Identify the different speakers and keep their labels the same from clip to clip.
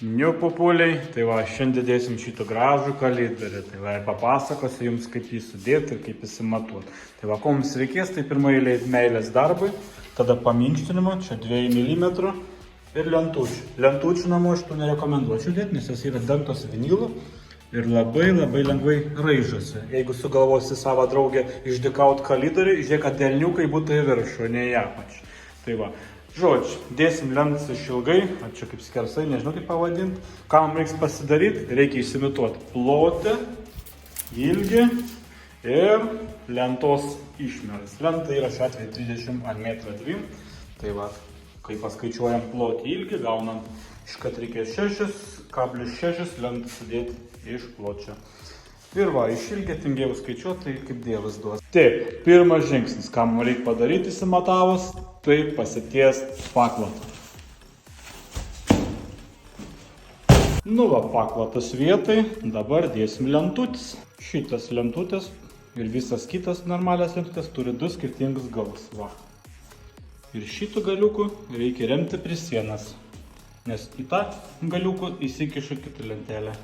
Speaker 1: Niupupuliai, tai va, šiandien dėsim šitą gražų kaliberį, tai va, papasakosiu jums, kaip jį sudėti ir kaip įsimatuoti. Tai va, ko mums reikės, tai pirmą eilę meilės darbai, tada paminkštinimo, čia 2 mm ir lentučių. Lentučių namų aš tų nerekomenduočiau dėti, nes jos yra dengtos vinilu ir labai lengvai raižosi. Jeigu sugalvosi savo draugę išdikaut kaliberį, žiūrėk, kad delniukai būtų į viršų, ne į apačią. Tai va. Žodžiu, dėsim lentas išilgai, ar čia kaip skersai, nežinau kaip pavadinti. Ką mums reiks pasidaryti, reikia išsimituoti plotį, ilgį ir lentos išmeras. Lenta yra šiuo atveju 30 ant 1,2 m. Tai va, kai paskaičiuojam plotį ilgį, gaunam iš kad reikės 6,6 lentą sudėti iš pločio. Ir va, iš ilgį tingėjau skaičiuoti, tai kaip Dievas duos. Taip, pirmas žingsnis, ką mums reikia padaryti įsimatavus, tai pasitiest paklotą. Nu va, paklotas vietai, dabar dėsim lentutis. Šitas lentutis ir visas kitas normalias lentutės turi 2 skirtingus galus. Va. Ir šitų galiukų reikia remti prie sienas, nes į tą galiukų įsikiša kitą lentelę.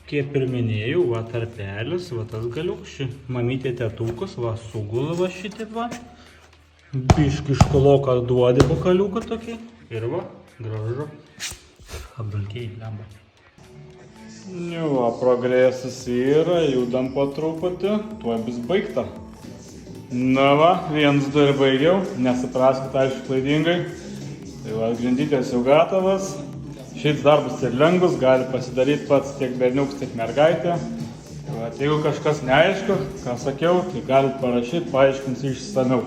Speaker 1: Kaip ir minėjau, va tarpelis, va tas galiukas, mamytė tėtukas, va sugula va šitaip va. Biški iškoloką duodė po kaliuką tokį ir va, gražu. Apdulkiai lemba. Nu va, progresas yra, judam po truputį, tuoj bus baigta. Na va, 1, 2 ir baigiau, nesupraskite aišku klaidingai. Tai va, grindytės jau gatavas. Šis darbas ir lengvas, gali pasidaryti pats tiek berniukas, tiek mergaitė. Tai va, jeigu kažkas neaišku, ką sakiau, tai galite parašyti, paaiškinsiu išsamiau.